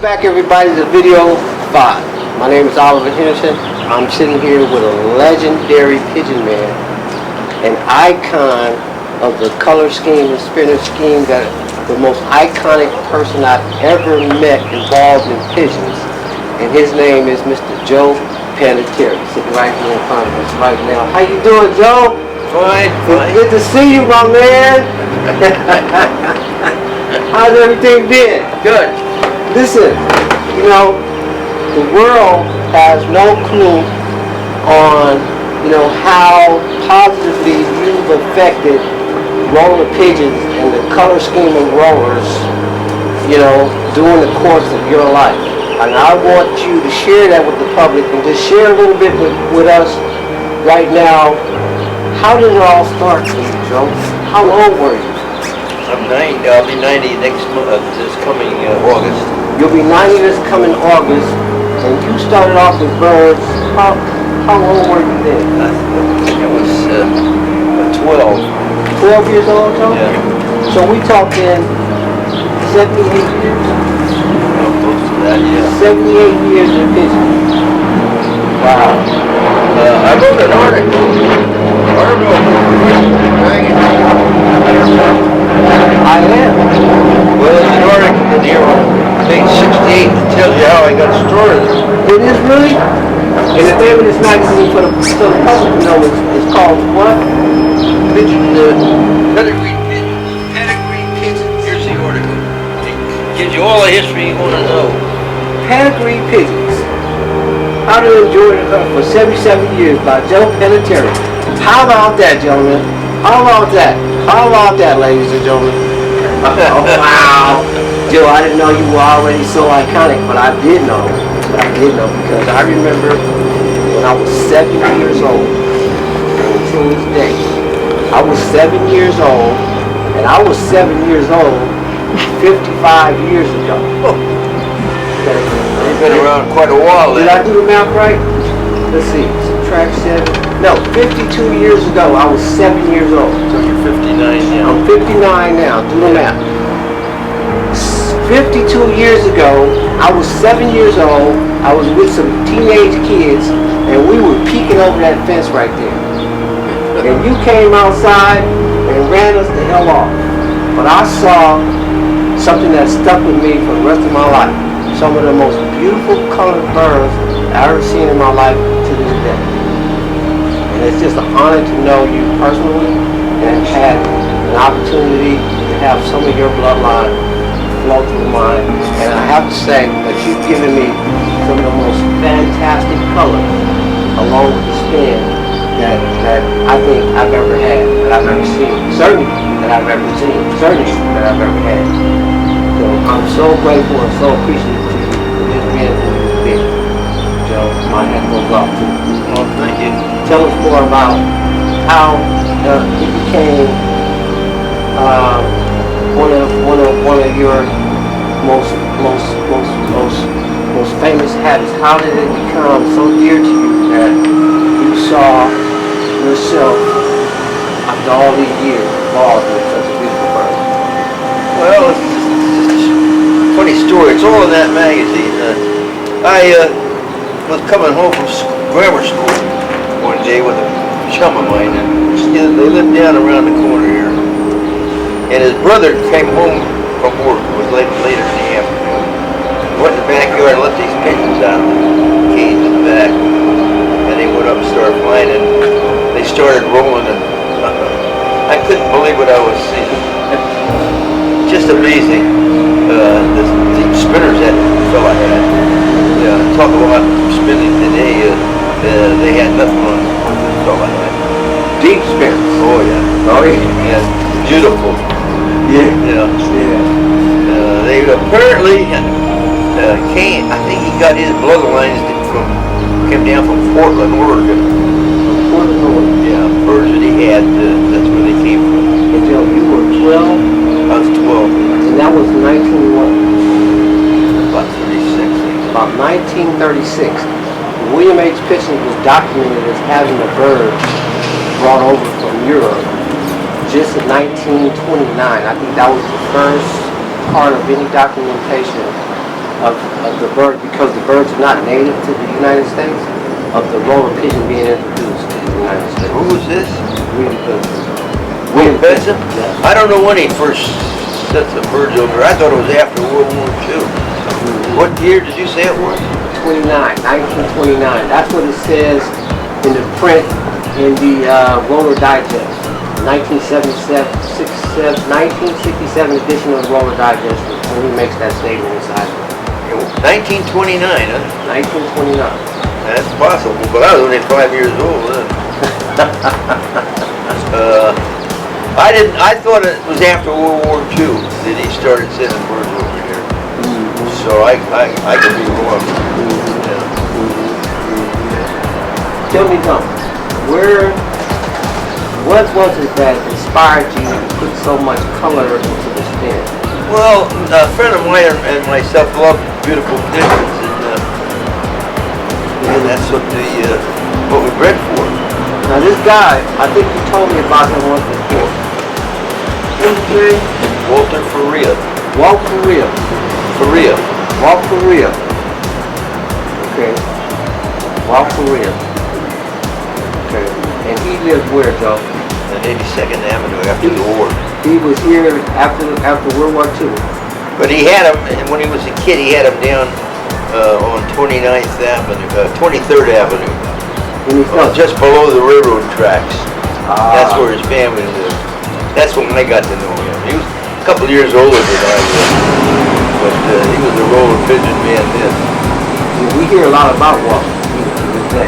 back, everybody, to video 5. My name is Oliver Henderson. I'm sitting here with a legendary pigeon man, an icon of the color scheme and spinner scheme, that the most iconic person I've ever met involved in pigeons. And his name is Mr. Joe Panter, sitting right here in front of us right now. How you doing, Joe? Fine. Good to see you, my man. How's everything been? Good. Listen, you know, the world has no clue on, how positively you've affected roller pigeons and the color scheme of rollers, during the course of your life. And I want you to share that with the public and just share a little bit with us right now. How did it all start for you, Joe? How old were you? I'm 90. I'll be 90 next month, this coming August. You'll be 90 this coming August, and you started off with birds. How old were you then? I was 12. 12 years old, Joe? Yeah. So we talking 78 years? Close to that, yeah. 78 years in pigeon. Wow. I wrote an article. I am. Well, there's an article in here on page 68 that tells you how I got started. It is really? And the name of this magazine for the public to know is called what? Pigeon, Pedigree Pigeons. Pedigree Pigeons. Here's the article. It gives you all the history you want to know. Pedigree Pigeons. How to enjoy the hunt for 77 years by Joe Panter. How about that, gentlemen? How about that? How about that, ladies and gentlemen? Oh, wow. Joe, I didn't know you were already so iconic, but I did know. Because I remember when I was 7 years old, until this day, I was 7 years old, and I was 7 years old 55 years ago. Okay. You've been around quite a while then. Did I do the math right? Let's see, subtract 7. No, 52 years ago, I was 7 years old. So you're 59 now. I'm 59 now, do the math. 52 years ago, I was 7 years old, I was with some teenage kids, and we were peeking over that fence right there. And you came outside and ran us the hell off. But I saw something that stuck with me for the rest of my life. Some of the most beautiful colored birds I've ever seen in my life to this day. And it's just an honor to know you personally and had an opportunity to have some of your bloodline flow through mine. And I have to say that you've given me some of the most fantastic colors along with the spin that I think I've ever had, that I've ever seen. Certainly that I've ever seen. Certainly that I've ever had. So I'm so grateful and so appreciative to you for just being who you've been. Joe, my hat goes off to you. Well, thank you. Tell us more about how you became one of your most famous habits. How did it become so dear to you that you saw yourself after all these years involved in such a beautiful bird? Well, it's just a funny story. It's all in that magazine. I was coming home from grammar school one day with a chum of mine, and they lived down around the corner here. And his brother came home from work. It was later in the afternoon. Went in the backyard and let these pigeons out of the cage in the back. And they went up and started flying, and they started rolling, and I couldn't believe what I was seeing. Just amazing. The deep spinners that fella had. Talk about spinning today. They had nothing on this fella had. Deep spinners. Oh yeah. Oh yeah. Yeah. Beautiful. Yeah. They apparently came. I think he got his bloodlines came down from Portland, Oregon. Portland, Oregon. Yeah, birds that he had. That's where they came from. And Joe, you were 12. I was 12. And that was 19 About 36. About 1936. William H. Pigeons was documented as having a bird brought over from Europe just in 1929. I think that was the first part of any documentation of the bird, because the birds are not native to the United States, of the roller pigeon being introduced to the United States. Who was this? William Benson. William Benson? Yes. I don't know when he first set the birds over. I thought it was after World War II. What year did you say it was? 1929. That's what it says in the print in the Roller Digest. 1967 edition of the Roller Digest, when he makes that statement inside of it. 1929, huh? 1929. That's possible, but I was only 5 years old then. I thought it was after World War II that he started sending birds over here. So I could be wrong. Yeah. Tell me something. What was it that inspired you to put so much color into the skin? Well, a friend of mine and myself love beautiful pigeons, and that's what we bred for. Now this guy, I think you told me about him once before. What's his name? Walter Faria. Walt Faria. Faria. Walt Faria. Okay. Walt Faria. Okay. And he lived where, Joe? On 82nd Avenue after the war. He was here after World War II. But he had him, and when he was a kid, he had him down on 29th Avenue, 23rd Avenue. Just below the railroad tracks. That's where his family lived. That's when I got to know him. He was a couple years older than I was, but he was a roller pigeon man then. We hear a lot about Walt. The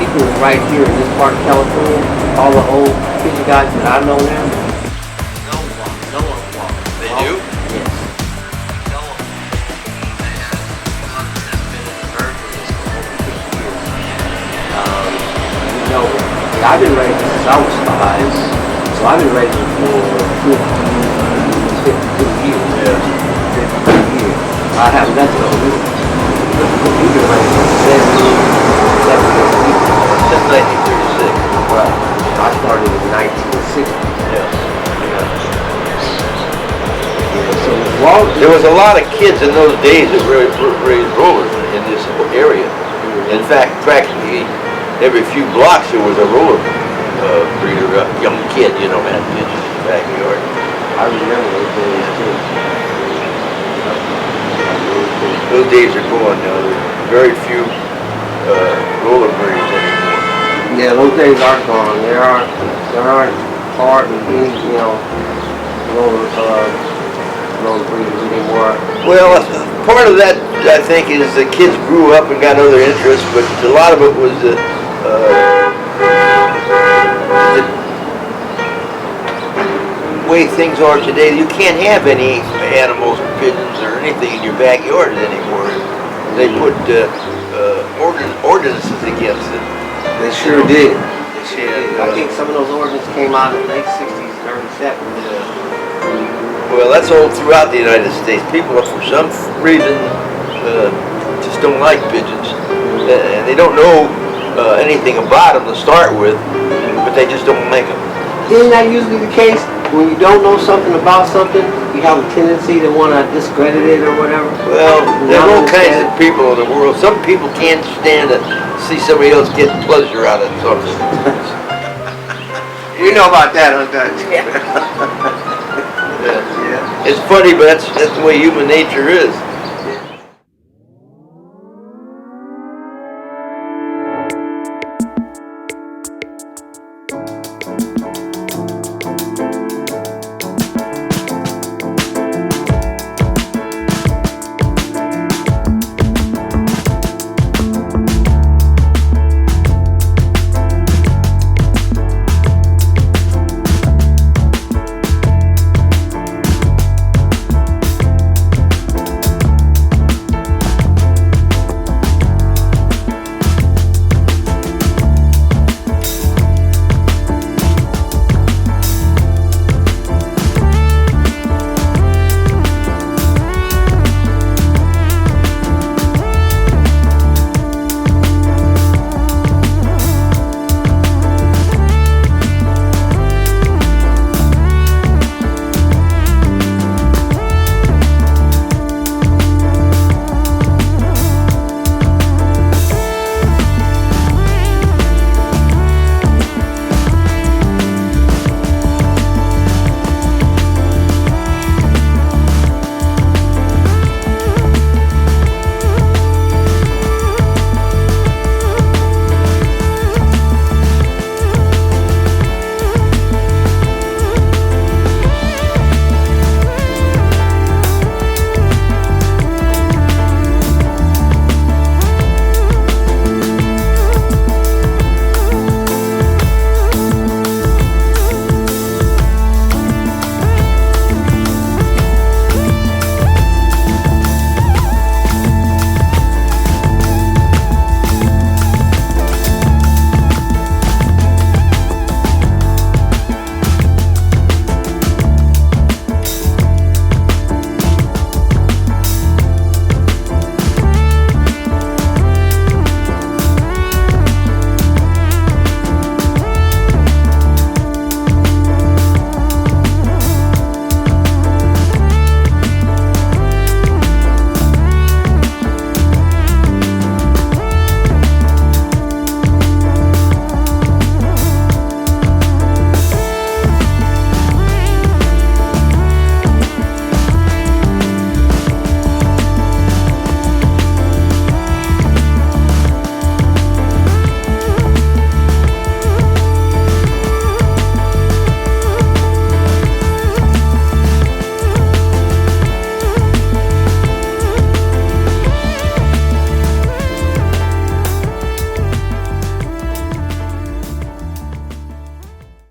people right here in this part of California, all the old pigeon guys that I know now, no one Walt. They do? Yes. Tell them that's been in the bird business for over 50 years. I've been raising since I was 5, so I've been raising for 52 years. Yeah. 52 years. I haven't left those. We've been raising for 7 years. Since 1936. Well, I started in 1960. Yeah. So Walt, There was a lot of kids in those days that raised rollers in this area. In fact, practically every few blocks there was a roller breeder, a young kid, had pigeons in the backyard. I remember those days too. Those days are gone now. There's very few roller breeders anymore. Yeah, those days are gone. There aren't hardly any, roller breeders anymore. Well, part of that, I think, is the kids grew up and got other interests, but a lot of it was the way things are today. You can't have any animals, pigeons, or anything in your backyard anymore. They put ordinances against it. They sure did. And, I think some of those ordinances came out in the late 60s, early 70s. Well, that's all throughout the United States. People, for some reason, just don't like pigeons, and they don't know anything about them to start with, but they just don't make them. Isn't that usually the case? When you don't know something about something, you have a tendency to want to discredit it or whatever. Well, there's all kinds of people in the world. Some people can't stand to see somebody else get pleasure out of something. You know about that, huh, Dutch? Yeah. It's funny, but that's the way human nature is.